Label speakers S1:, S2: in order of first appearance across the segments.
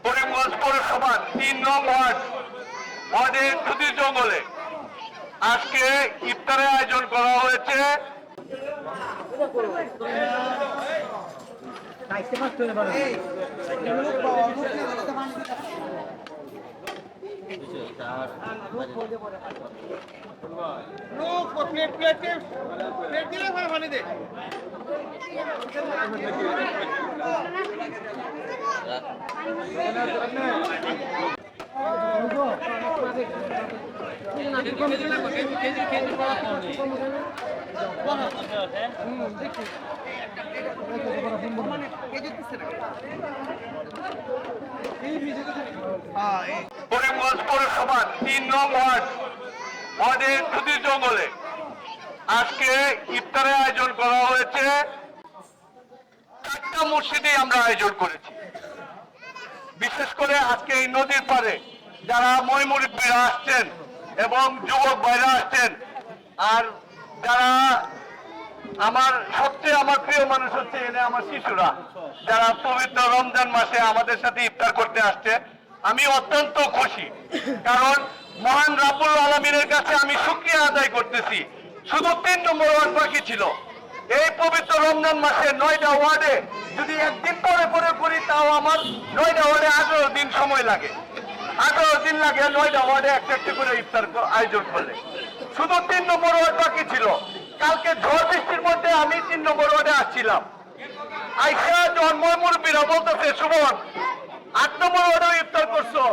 S1: করিমগঞ্জ পৌরসভার ৩ নং ওয়ার্ডের সুধীর জঙ্গলে আজকে ইফতারের আয়োজন করা হয়েছে। করিমগঞ্জ পৌরসভার ৩ নং ওয়ার্ডের সুধীর জঙ্গলে আজকে ইফতারের আয়োজন করা হয়েছে। 4টা মসজিদে আমরা আয়োজন করেছি। বিশেষ করে আজকে এই নদীর পাড়ে যারা ময়মুরব্বীরা আসছেন এবং যুবক ভাইরা আসছেন, আর যারা সবচেয়ে আমার প্রিয় মানুষ হচ্ছে এনে আমার শিশুরা, যারা পবিত্র রমজান মাসে আমাদের সাথে ইফতার করতে আসছে। আমি অত্যন্ত খুশি, কারণ মহান রাব্বুল আলামিনের কাছে আমি শুকরিয়া আদায় করতেছি। শুধু ৩ নম্বর ওয়ার্ড বাকি ছিল। এই পবিত্র রমজান মাসে 9টা ওয়ার্ডে যদি একদিন পরে পরে করি, তাও আমার 9টা ওয়ার্ডে 18 দিন সময় লাগে। 18 দিন লাগে 9টা ওয়ার্ডে একটা করে ইফতার আয়োজন করলে। শুধু 3 নম্বর ওয়ার্ড বাকি ছিল। কালকে ঝড় বৃষ্টির মধ্যে আমি 3 নম্বর ওয়ার্ডে আসছিলাম। আইসা যখন ময়মুরব্বীরা বলতেছে, সুমন 8 নম্বর ওয়ার্ডে ইফতার করছো,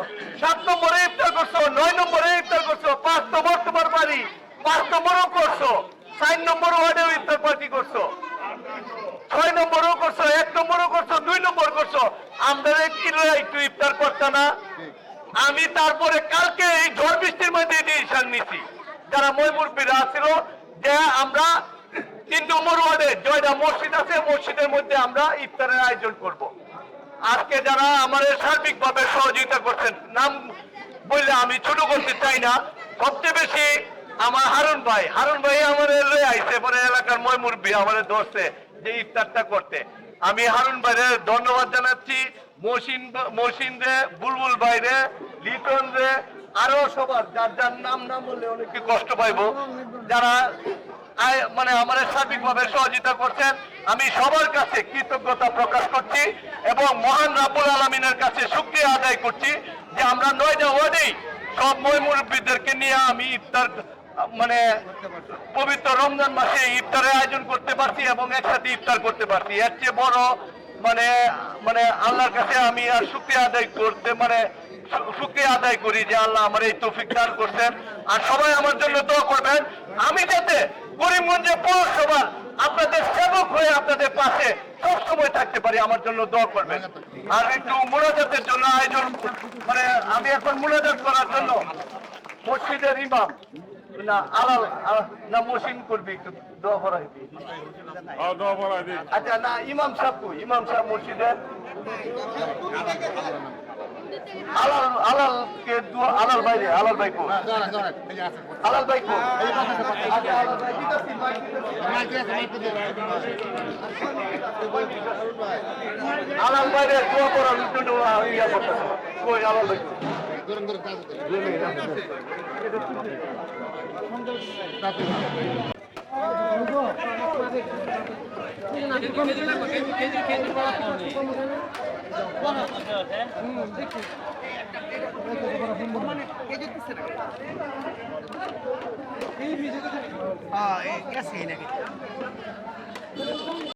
S1: 7 নম্বরে ইফতার করছো, 9 নম্বরে ইফতার করছো, 5 নম্বর তোমার বাড়ি, 5 নম্বরও করছো, 4 নম্বর ওয়ার্ডেও ইফতার পার্টি করছো, 6 নম্বরও করছো, 1 নম্বরও করছো, 2 নম্বর করছো, আমরা একটু ইফতার করতে না? আমি তারপরে কালকে এই ঝড় বৃষ্টির মধ্যে ডিসিশন নিছি, যারা ময়মুরব্বীরা ছিল, যে আমরা 3 নম্বর ওয়ার্ডে জয়টা মসজিদ আছে, মসজিদের মধ্যে আমরা ইফতারের আয়োজন করব। আজকে যারা আমাদের সার্বিকভাবে সহযোগিতা করছেন, নাম বললে আমি ছোট করতে চাই না, সবচেয়ে বেশি আমার হারুন ভাই আমাদের লয়ে আইসে, পরে এলাকার ময়মুরব্বী আমাদের ধরছে যে ইফতারটা করতে। আমি হারুন ভাইয়ের ধন্যবাদ জানাচ্ছি, মহসিন রে, বুলবুল ভাই রে, লিটন রে, আরো সবার যার যার নাম বললে অনেকে কষ্ট পাইব, যারা মানে আমাদের সার্বিকভাবে সহযোগিতা করছেন। আমি সবার কাছে কৃতজ্ঞতা প্রকাশ করছি এবং মহান রাব্বুল আলামিনের কাছে শুকরিয়া আদায় করছি যে আমরা 9টা ওয়ার্ডেই সব ময়মুরব্বীদেরকে নিয়ে আমি ইফতার মানে পবিত্র রমজান মাসে ইফতারের আয়োজন করতে পারছি এবং একসাথে ইফতার করতে পারছি। এর চেয়ে বড় মানে আল্লাহর কাছে আমি আর শুকরিয়া আদায় করি যে আল্লাহ আমার এই তৌফিক দান করছেন। আর সবাই আমার জন্য দোয়া করবেন, আমি যাতে করিমগঞ্জে পৌরসভার আপনাদের সেবক হয়ে আপনাদের পাশে সবসময় থাকতে পারি, আমার জন্য দোয়া করবেন। আর একটু মুনাজাতের জন্য আয়োজন, মানে আমি এখন মুনাজাত করার জন্য মসজিদের ইমাম না আলাল না মসিন করবি, একটু দোয়া করাই দিই। আচ্ছা না, ইমাম সাহেব মসজিদের আলাল ভাই কো আলাল ভাই কো আলাল ভাইরে দোয়া করার জন্য ইয়া করতেছে। কই আলাল ভাই কো